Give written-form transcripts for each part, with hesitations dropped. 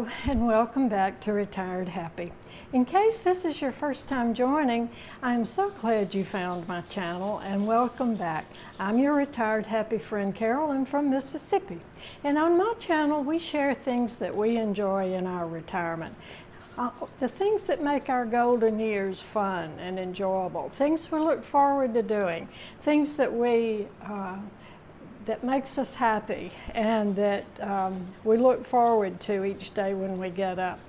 Hello and welcome back to Retired Happy. In case this is your first time joining, I am so glad you found my channel and welcome back. I'm your Retired Happy friend Carolyn from Mississippi, and on my channel we share things that we enjoy in our retirement. The things that make our golden years fun and enjoyable, things we look forward to doing, things that that makes us happy and that we look forward to each day when we get up.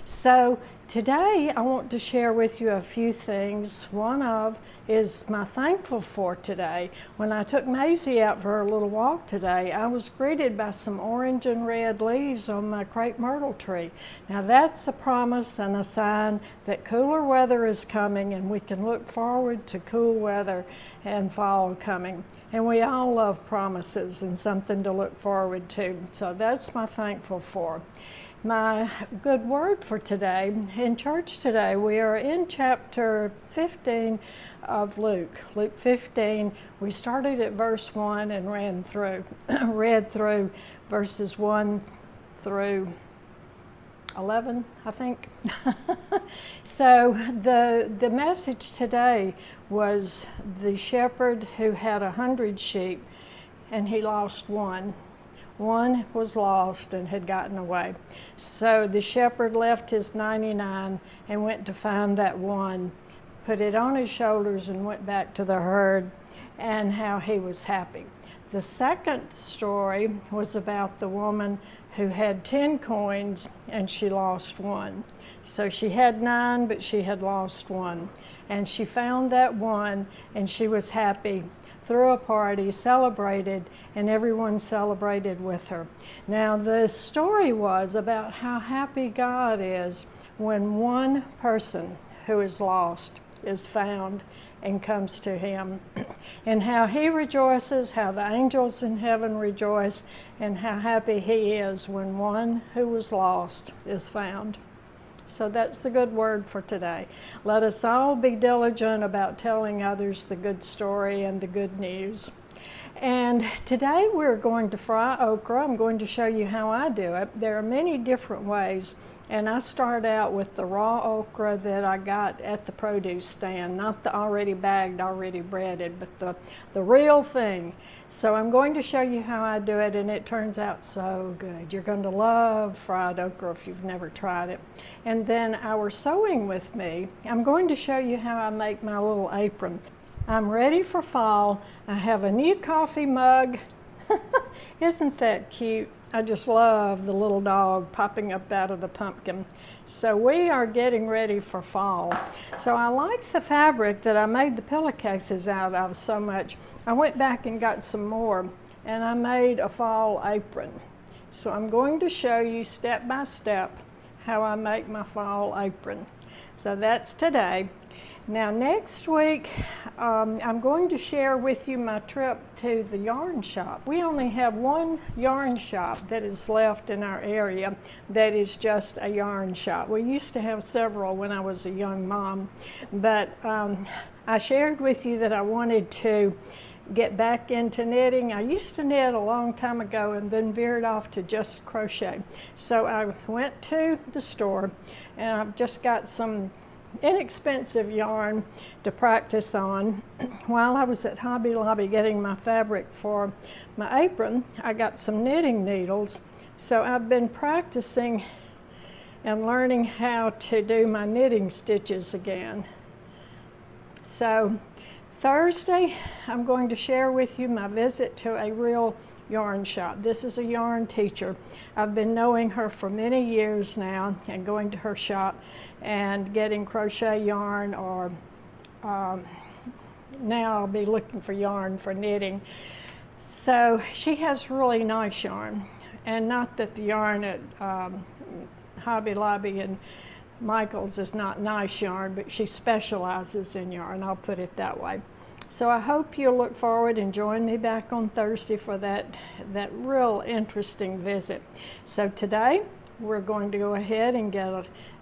So today I want to share with you a few things. One of is my thankful for today. When I took Maisie out for a little walk today, I was greeted by some orange and red leaves on my crepe myrtle tree. Now that's a promise and a sign that cooler weather is coming and we can look forward to cool weather and fall coming. And we all love promises and something to look forward to. So that's my thankful for. My good word for today, in church today, we are in chapter 15 of Luke. Luke 15, we started at verse 1 and read through verses 1 through 11, I think. So the message today was the shepherd who had 100 sheep and he lost one. One was lost and had gotten away. So the shepherd left his 99 and went to find that one, put it on his shoulders and went back to the herd, and how he was happy. The second story was about the woman who had 10 coins and she lost one. So she had 9, but she had lost one. And she found that one and she was happy, threw a party, celebrated, and everyone celebrated with her. Now the story was about how happy God is when one person who is lost is found and comes to him, and how he rejoices, how the angels in heaven rejoice, and how happy he is when one who was lost is found. So that's the good word for today. Let us all be diligent about telling others the good story and the good news. And today we're going to fry okra. I'm going to show you how I do it. There are many different ways. And I start out with the raw okra that I got at the produce stand, not the already bagged, already breaded, but the real thing. So I'm going to show you how I do it, and it turns out so good. You're going to love fried okra if you've never tried it. And then our sewing with me, I'm going to show you how I make my little apron. I'm ready for fall. I have a new coffee mug. Isn't that cute? I just love the little dog popping up out of the pumpkin. So we are getting ready for fall. So I liked the fabric that I made the pillowcases out of so much. I went back and got some more and I made a fall apron. So I'm going to show you step by step how I make my fall apron. So that's today. Now next week, I'm going to share with you my trip to the yarn shop. We only have one yarn shop that is left in our area that is just a yarn shop. We used to have several when I was a young mom, but I shared with you that I wanted to get back into knitting. I used to knit a long time ago and then veered off to just crochet. So I went to the store and I've just got some inexpensive yarn to practice on. While I was at Hobby Lobby getting my fabric for my apron, I got some knitting needles. So I've been practicing and learning how to do my knitting stitches again. So Thursday, I'm going to share with you my visit to a real yarn shop. This is a yarn teacher. I've been knowing her for many years now and going to her shop and getting crochet yarn, or now I'll be looking for yarn for knitting. So she has really nice yarn, and not that the yarn at Hobby Lobby and Michael's is not nice yarn, but she specializes in yarn, I'll put it that way. So I hope you'll look forward and join me back on Thursday for that real interesting visit. So today we're going to go ahead and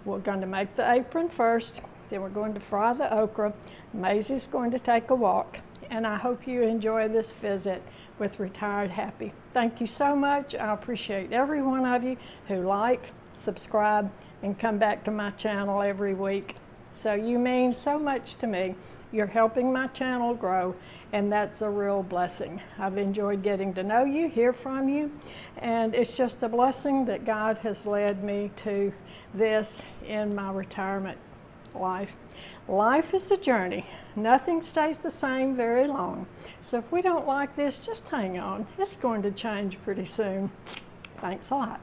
we're going to make the apron first, then we're going to fry the okra. Maisie's going to take a walk, and I hope you enjoy this visit with Retired Happy. Thank you so much. I appreciate every one of you who like, subscribe, and come back to my channel every week. So you mean so much to me. You're helping my channel grow, and that's a real blessing. I've enjoyed getting to know you, hear from you, and it's just a blessing that God has led me to this in my retirement life. Life is a journey. Nothing stays the same very long. So if we don't like this, just hang on. It's going to change pretty soon. Thanks a lot.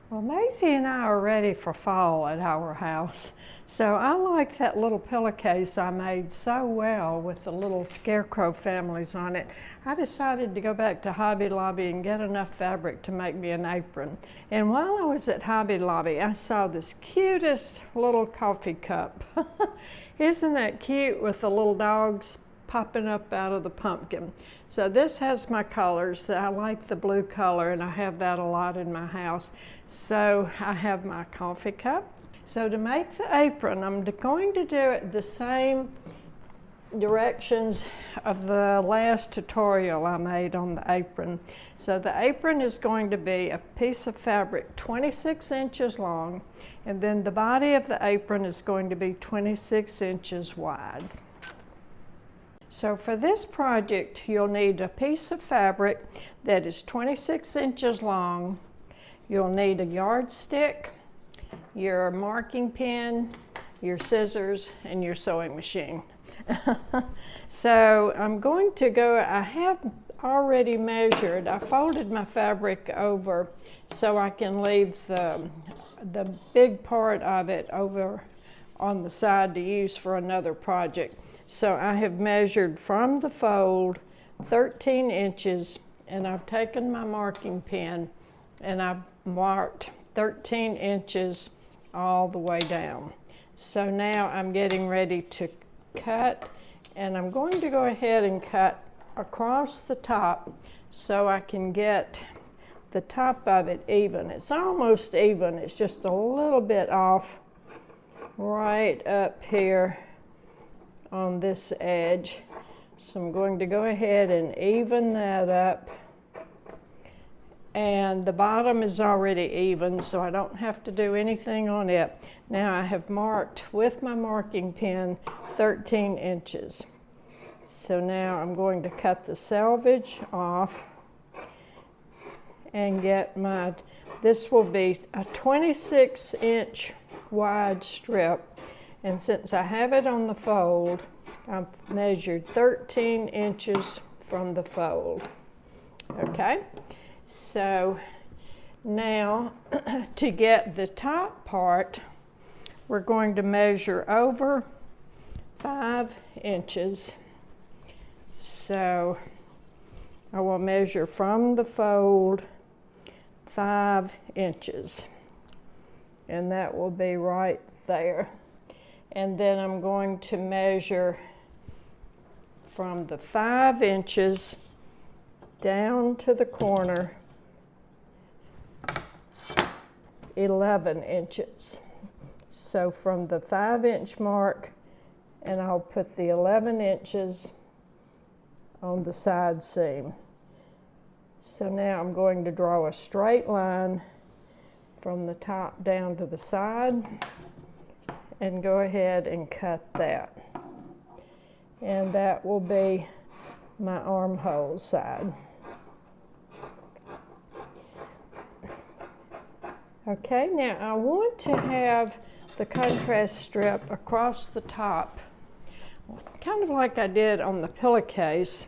Well, Maisie and I are ready for fall at our house. So I like that little pillowcase I made so well with the little scarecrow families on it. I decided to go back to Hobby Lobby and get enough fabric to make me an apron. And while I was at Hobby Lobby, I saw this cutest little coffee cup. Isn't that cute, with the little dogs popping up out of the pumpkin? So this has my colors. I like the blue color, and I have that a lot in my house. So I have my coffee cup. So to make the apron, I'm going to do it the same directions of the last tutorial I made on the apron. So the apron is going to be a piece of fabric 26 inches long, and then the body of the apron is going to be 26 inches wide. So for this project, you'll need a piece of fabric that is 26 inches long. You'll need a yardstick, your marking pen, your scissors, and your sewing machine. So I'm going to go, I have already measured, I folded my fabric over so I can leave the big part of it over on the side to use for another project. So I have measured from the fold 13 inches, and I've taken my marking pen and I've marked 13 inches all the way down. So now I'm getting ready to cut, and I'm going to go ahead and cut across the top so I can get the top of it even. It's almost even, it's just a little bit off right up here on this edge. So I'm going to go ahead and even that up. And the bottom is already even, so I don't have to do anything on it. Now I have marked with my marking pen 13 inches. So now I'm going to cut the selvage off and get my, this will be a 26-inch wide strip. And since I have it on the fold, I've measured 13 inches from the fold. Okay? So now to get the top part, we're going to measure over 5 inches. So I will measure from the fold 5 inches. And that will be right there. And then I'm going to measure from the 5 inches down to the corner 11 inches. So from the 5-inch mark, and I'll put the 11 inches on the side seam. So now I'm going to draw a straight line from the top down to the side and go ahead and cut that. And that will be my armhole side. Okay, now I want to have the contrast strip across the top, kind of like I did on the pillowcase.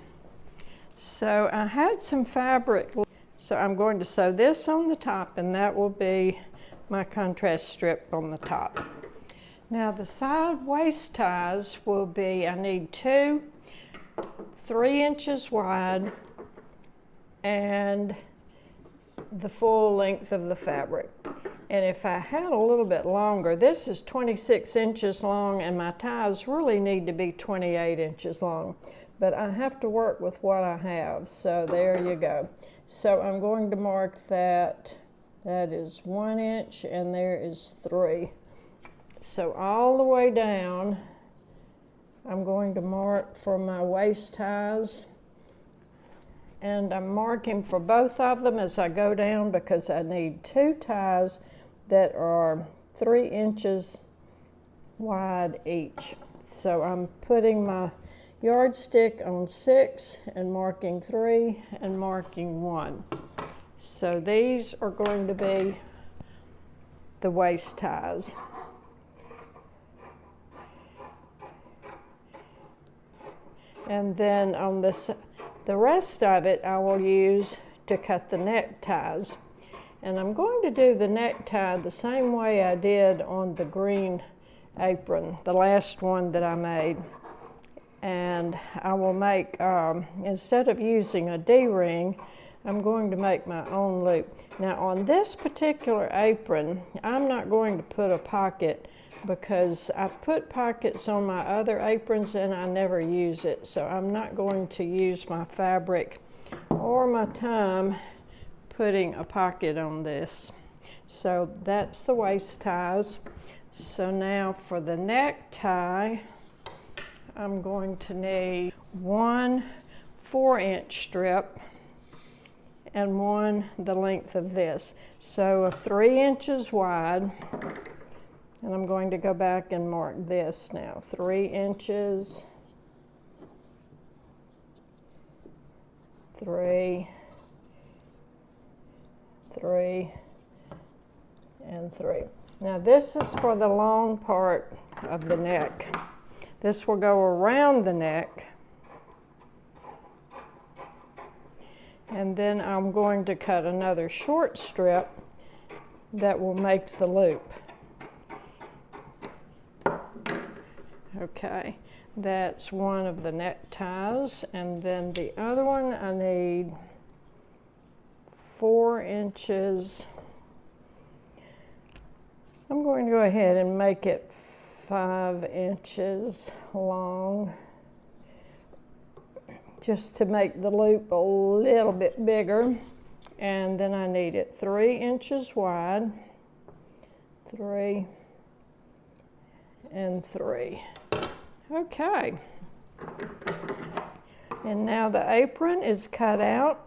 So I had some fabric, so I'm going to sew this on the top, and that will be my contrast strip on the top. Now the side waist ties will be, I need 2 3 inches wide and the full length of the fabric. And if I had a little bit longer, this is 26 inches long and my ties really need to be 28 inches long. But I have to work with what I have, so there you go. So I'm going to mark that, that is 1 inch and there is 3. So all the way down, I'm going to mark for my waist ties And I'm marking for both of them as I go down because I need 2 ties that are 3 inches wide each. So I'm putting my yardstick on 6 and marking 3 and marking 1. So these are going to be the waist ties. And then on this, the rest of it I will use to cut the neckties. And I'm going to do the necktie the same way I did on the green apron, the last one that I made. And I will make, instead of using a D-ring, I'm going to make my own loop. Now on this particular apron, I'm not going to put a pocket because I've put pockets on my other aprons and I never use it. So I'm not going to use my fabric or my time putting a pocket on this. So that's the waist ties. So now for the necktie, I'm going to need 1 4-inch strip and 1 the length of this. So 3 inches wide. And I'm going to go back and mark this now. 3 inches, 3, 3, and 3. Now this is for the long part of the neck. This will go around the neck. And then I'm going to cut another short strip that will make the loop. Okay, that's one of the neck ties, and then the other one I need 4 inches. I'm going to go ahead and make it 5 inches long, just to make the loop a little bit bigger. And then I need it 3 inches wide, 3 and 3. Okay, and now the apron is cut out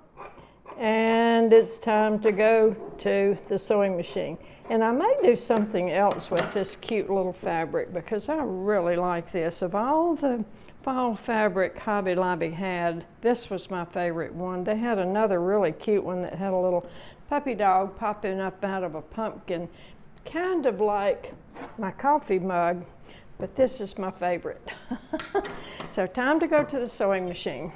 and it's time to go to the sewing machine. And I may do something else with this cute little fabric because I really like this. Of all the fall fabric Hobby Lobby had, this was my favorite one. They had another really cute one that had a little puppy dog popping up out of a pumpkin, kind of like my coffee mug. But this is my favorite. So time to go to the sewing machine.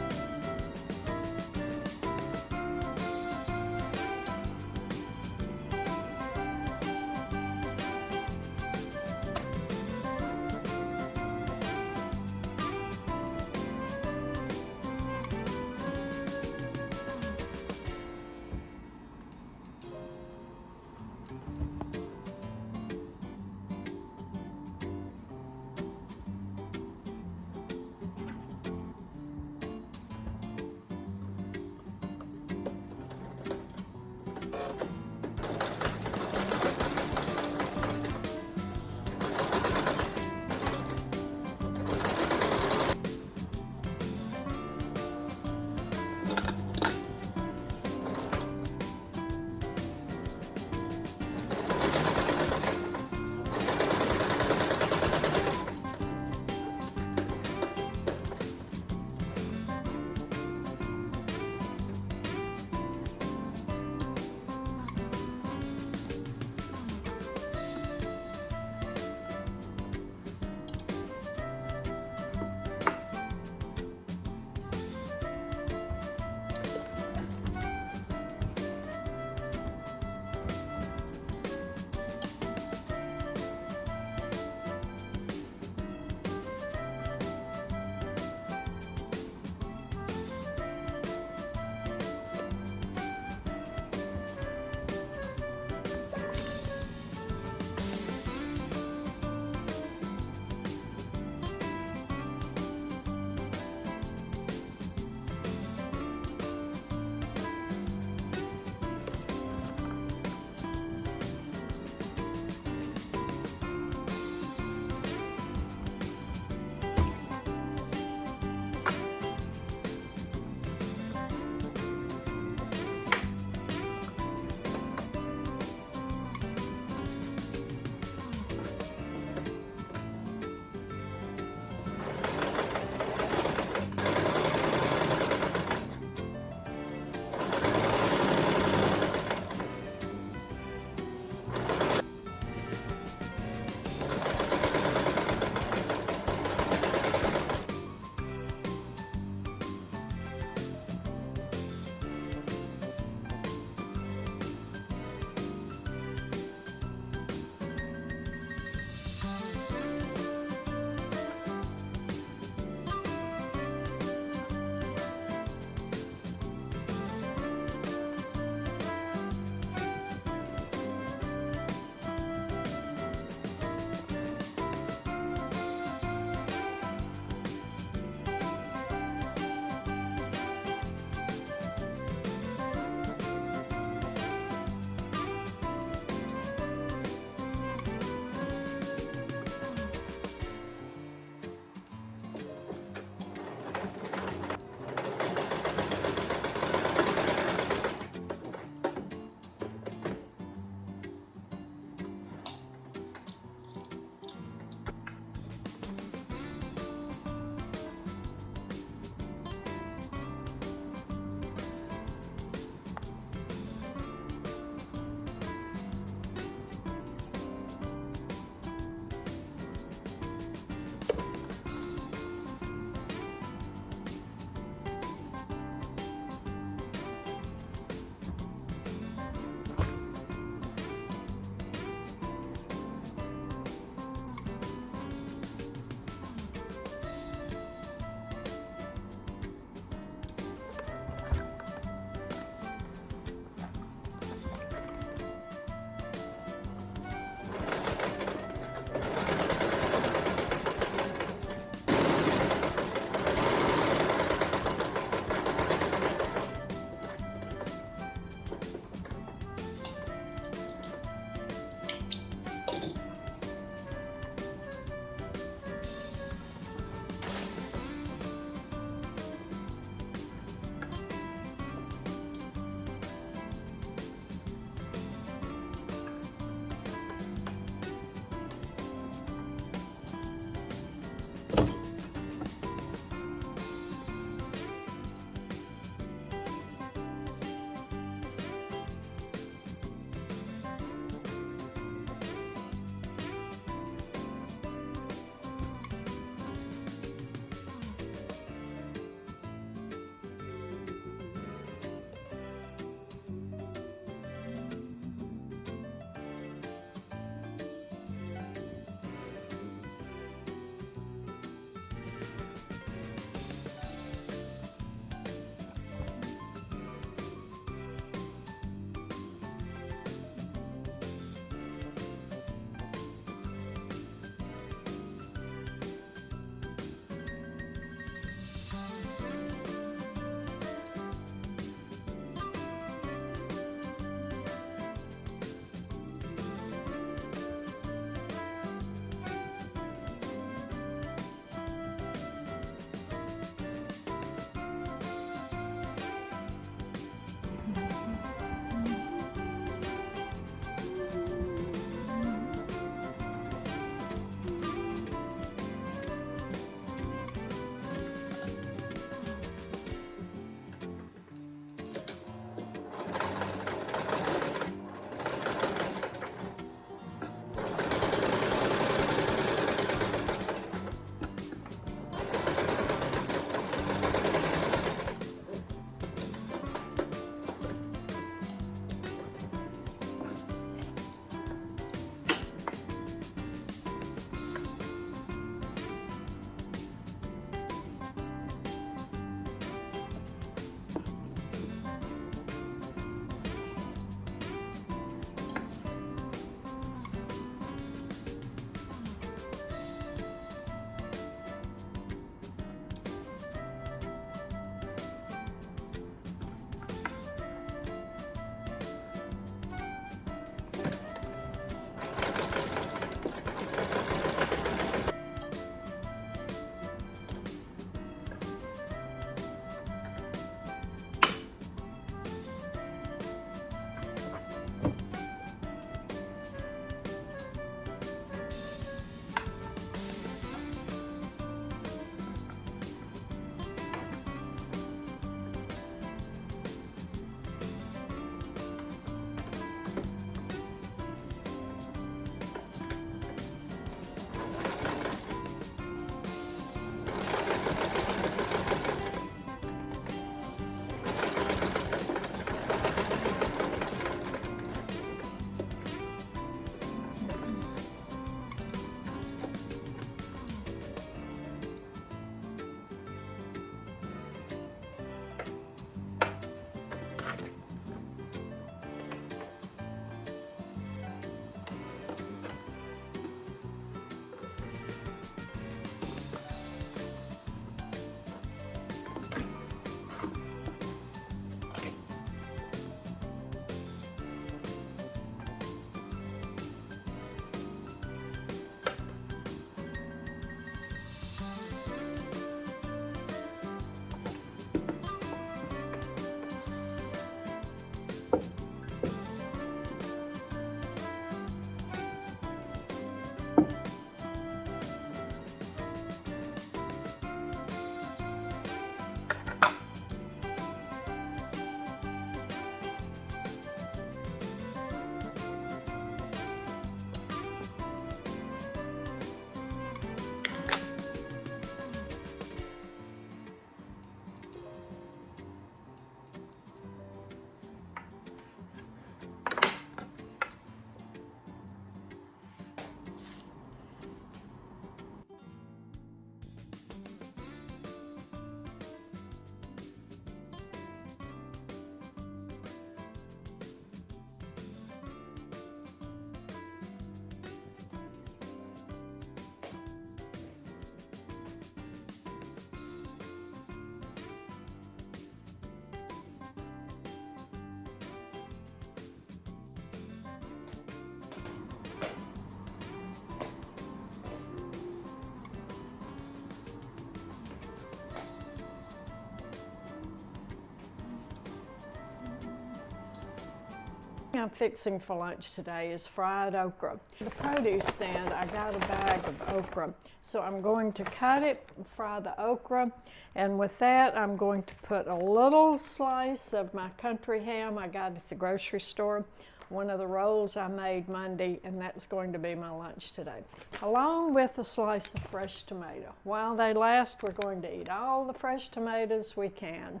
I'm fixing for lunch today is fried okra. The produce stand, I got a bag of okra. So I'm going to cut it, fry the okra, and with that I'm going to put a little slice of my country ham I got at the grocery store, one of the rolls I made Monday, and that's going to be my lunch today, along with a slice of fresh tomato. While they last, we're going to eat all the fresh tomatoes we can.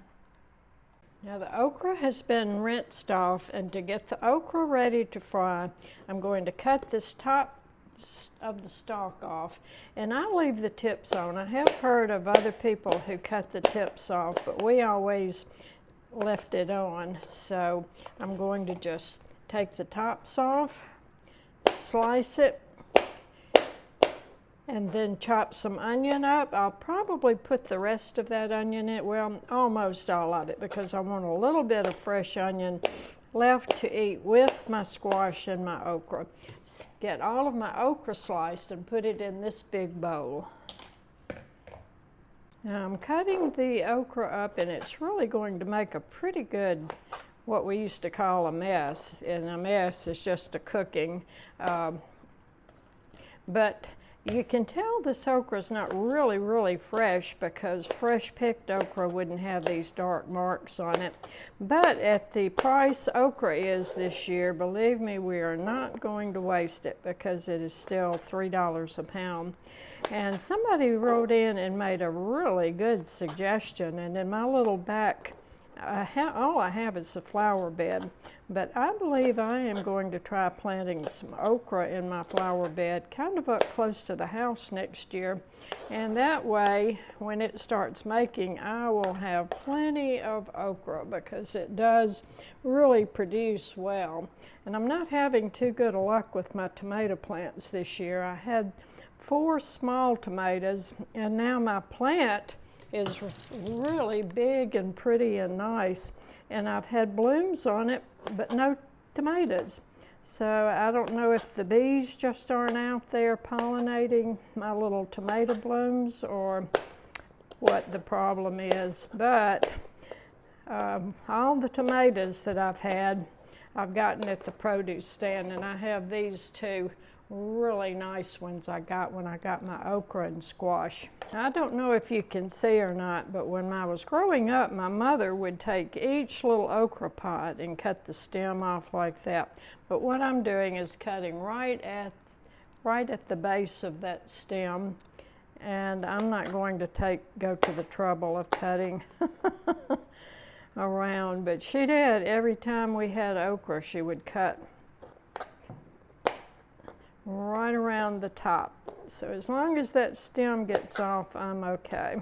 Now the okra has been rinsed off, and to get the okra ready to fry, I'm going to cut this top of the stalk off, and I leave the tips on. I have heard of other people who cut the tips off, but we always left it on. So I'm going to just take the tops off, slice it, and then chop some onion up. I'll probably put the rest of that onion in, well, almost all of it, because I want a little bit of fresh onion left to eat with my squash and my okra. Get all of my okra sliced and put it in this big bowl. Now I'm cutting the okra up, and it's really going to make a pretty good, what we used to call a mess, and a mess is just a cooking. But you can tell this okra is not really fresh, because fresh picked okra wouldn't have these dark marks on it. But at the price okra is this year, believe me, we are not going to waste it, because it is still $3 a pound. And somebody wrote in and made a really good suggestion, and in my little back, all I have is a flower bed, but I believe I am going to try planting some okra in my flower bed kind of up close to the house next year, and that way when it starts making, I will have plenty of okra, because it does really produce well. And I'm not having too good a luck with my tomato plants this year. I had 4 small tomatoes, and now my plant is really big and pretty and nice, and I've had blooms on it but no tomatoes. So I don't know if the bees just aren't out there pollinating my little tomato blooms or what the problem is, but all the tomatoes that I've had I've gotten at the produce stand, and I have these 2 really nice ones I got when I got my okra and squash. I don't know if you can see or not, but when I was growing up, my mother would take each little okra pod and cut the stem off like that. But what I'm doing is cutting right at the base of that stem, and I'm not going to go to the trouble of cutting around, but she did. Every time we had okra, she would cut right around the top. So as long as that stem gets off, I'm okay.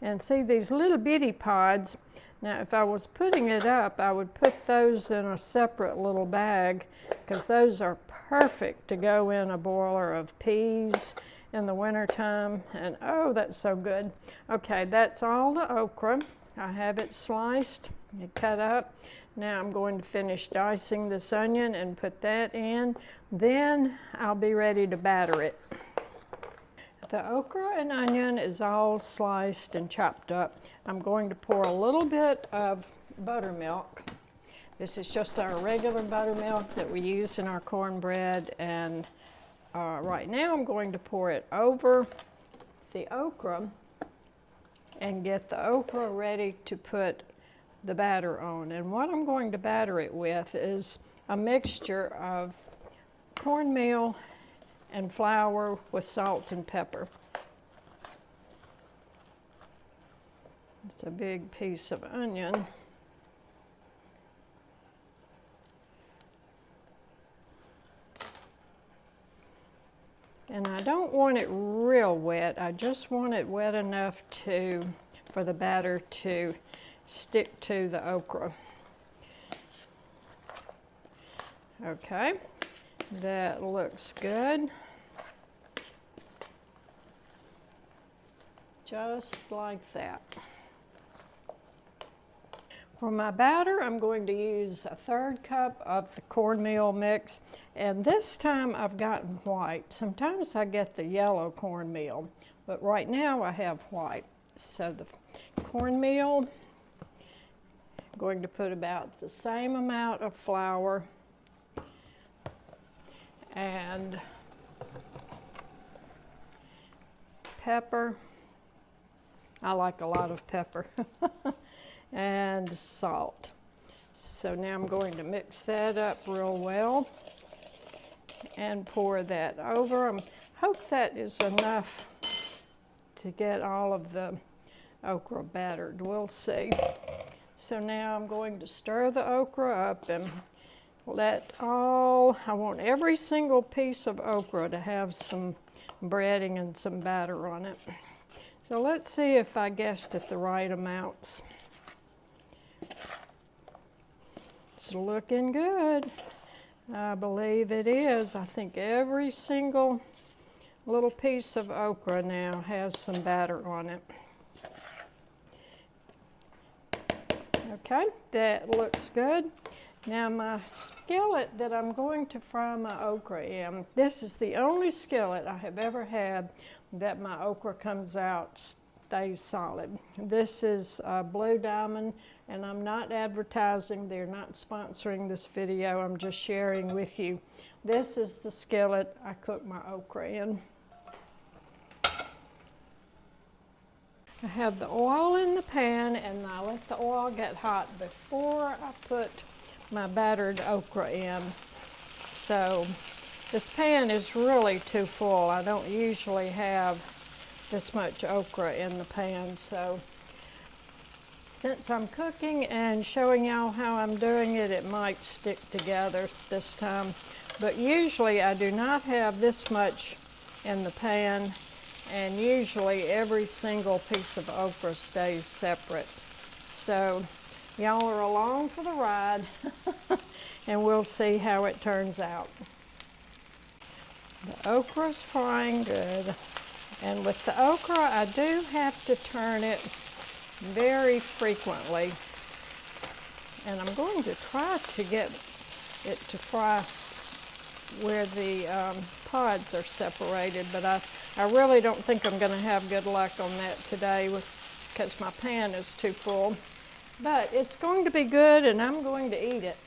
And see these little bitty pods, now if I was putting it up, I would put those in a separate little bag, because those are perfect to go in a boiler of peas in the wintertime. And oh, that's so good. Okay, that's all the okra. I have it sliced and cut up. Now I'm going to finish dicing this onion and put that in. Then I'll be ready to batter it. The okra and onion is all sliced and chopped up. I'm going to pour a little bit of buttermilk. This is just our regular buttermilk that we use in our cornbread, and right now I'm going to pour it over the okra and get the okra ready to put the batter on. And what I'm going to batter it with is a mixture of cornmeal and flour with salt and pepper. It's a big piece of onion. And I don't want it real wet. I just want it wet enough for the batter to stick to the okra. Okay, that looks good. Just like that. For my batter, I'm going to use a 1/3 cup of the cornmeal mix, and this time I've gotten white. Sometimes I get the yellow cornmeal, but right now I have white. So the cornmeal I'm going to put about the same amount of flour and pepper. I like a lot of pepper. And salt. So now I'm going to mix that up real well and pour that over. I hope that is enough to get all of the okra battered. We'll see. So now I'm going to stir the okra up and I want every single piece of okra to have some breading and some batter on it. So let's see if I guessed at the right amounts. It's looking good. I believe it is. I think every single little piece of okra now has some batter on it. Okay, that looks good. Now my skillet that I'm going to fry my okra in, this is the only skillet I have ever had that my okra comes out, stays solid. This is Blue Diamond, and I'm not advertising, they're not sponsoring this video, I'm just sharing with you. This is the skillet I cook my okra in. I have the oil in the pan, and I let the oil get hot before I put my battered okra in. So this pan is really too full. I don't usually have this much okra in the pan, so since I'm cooking and showing y'all how I'm doing it, it might stick together this time. But usually I do not have this much in the pan, and usually every single piece of okra stays separate. So y'all are along for the ride, and we'll see how it turns out. The okra's frying good, and with the okra I do have to turn it very frequently, and I'm going to try to get it to fry where the pods are separated, but I really don't think I'm going to have good luck on that today because my pan is too full. But it's going to be good, and I'm going to eat it.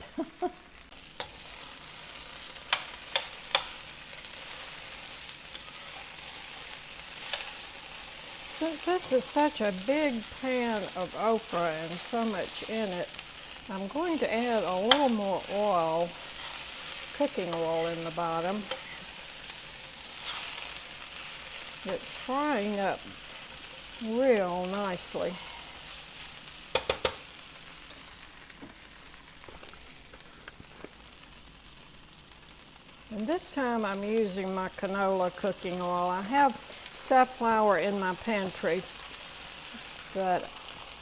Since this is such a big pan of okra and so much in it, I'm going to add a little more oil, cooking oil in the bottom. It's frying up real nicely. And this time I'm using my canola cooking oil. I have safflower in my pantry, but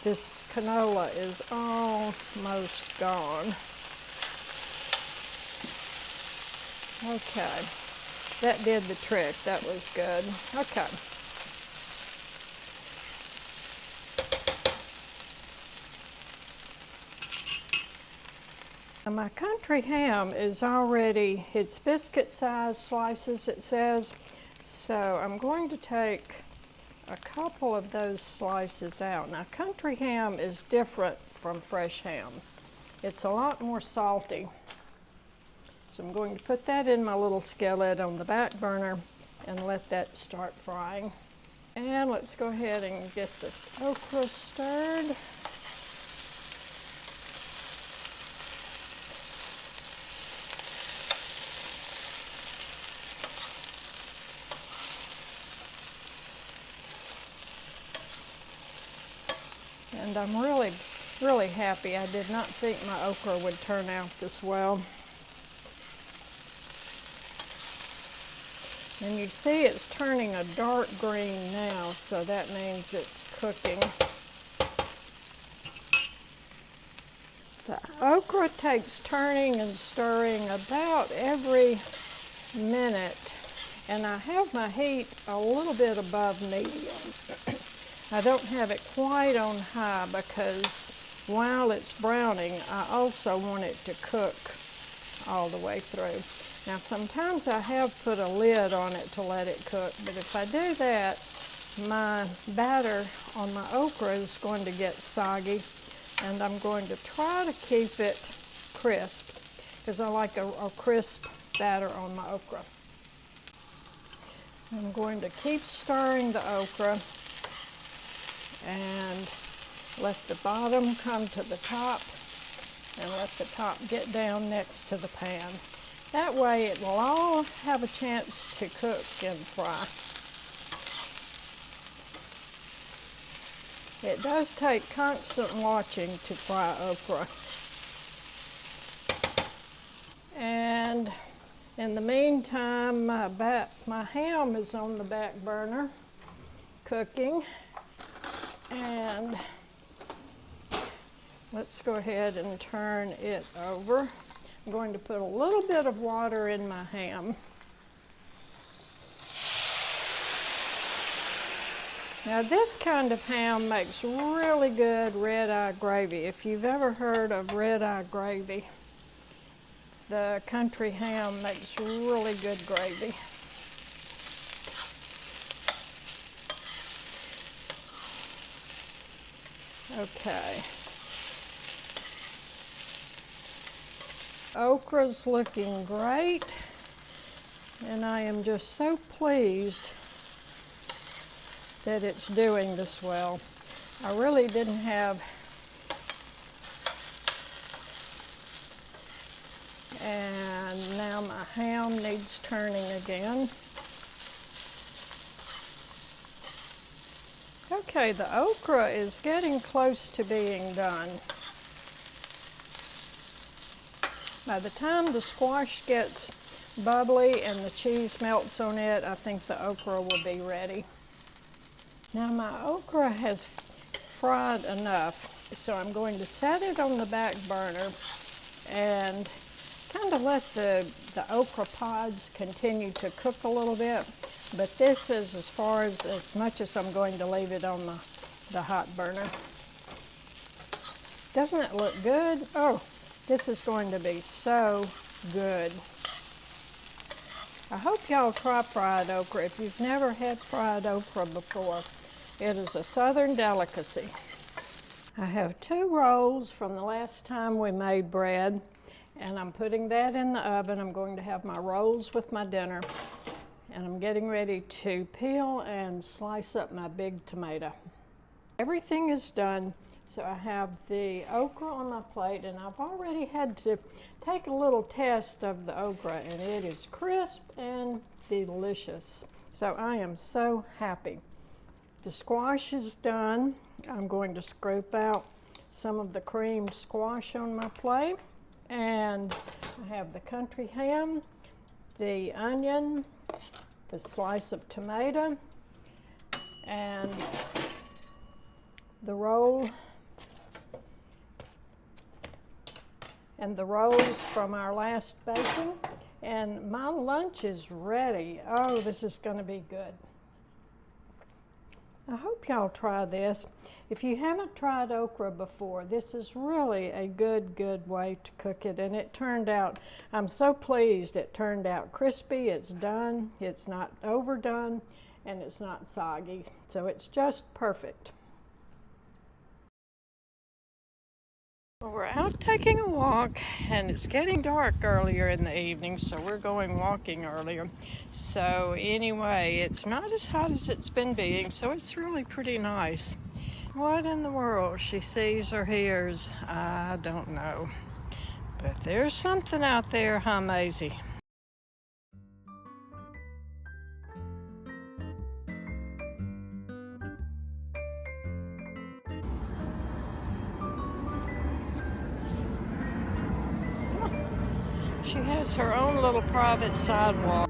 this canola is almost gone. Okay, that did the trick. That was good. Okay. My country ham is already, it's biscuit-sized slices, it says. So I'm going to take a couple of those slices out. Now, country ham is different from fresh ham. It's a lot more salty. So I'm going to put that in my little skillet on the back burner and let that start frying. And let's go ahead and get this okra stirred. And I'm really happy. I did not think my okra would turn out this well. And you see it's turning a dark green now, so that means it's cooking. The okra takes turning and stirring about every minute, and I have my heat a little bit above medium. I don't have it quite on high because while it's browning, I also want it to cook all the way through. Now, sometimes I have put a lid on it to let it cook, but if I do that, my batter on my okra is going to get soggy, And I'm going to try to keep it crisp because I like a crisp batter on my okra. I'm going to keep stirring the okra and let the bottom come to the top and let the top get down next to the pan. That way it will all have a chance to cook and fry. It does take constant watching to fry okra. And in the meantime, my ham is on the back burner cooking. And let's go ahead and turn it over. I'm going to put a little bit of water in my ham. Now this kind of ham makes really good red-eye gravy. If you've ever heard of red-eye gravy, the country ham makes really good gravy. Okay. Okra's looking great, and I am just so pleased that it's doing this well. I really didn't have, and now my ham needs turning again. Okay, the okra is getting close to being done. By the time the squash gets bubbly and the cheese melts on it, I think the okra will be ready. Now my okra has fried enough, so I'm going to set it on the back burner and kind of let the okra pods continue to cook a little bit. But this is as much as I'm going to leave it on the hot burner. Doesn't it look good? Oh, this is going to be so good. I hope y'all try fried okra. If you've never had fried okra before, it is a southern delicacy. I have 2 rolls from the last time we made bread, and I'm putting that in the oven. I'm going to have my rolls with my dinner, and I'm getting ready to peel and slice up my big tomato. Everything is done. So I have the okra on my plate, and I've already had to take a little test of the okra, and it is crisp and delicious. So I am so happy. The squash is done. I'm going to scoop out some of the creamed squash on my plate, and I have the country ham, the onion, the slice of tomato, and the roll, and the rolls from our last baking, and my lunch is ready. Oh, this is going to be good. I hope y'all try this. If you haven't tried okra before, this is really a good way to cook it, and it turned out, I'm so pleased it turned out crispy. It's done, it's not overdone, and it's not soggy, so it's just perfect. We're out taking a walk, and it's getting dark earlier in the evening, so we're going walking earlier. So anyway, it's not as hot as it's been being, so it's really pretty nice. What in the world she sees or hears, I don't know. But there's something out there, huh, Maisie? She has her own little private sidewalk.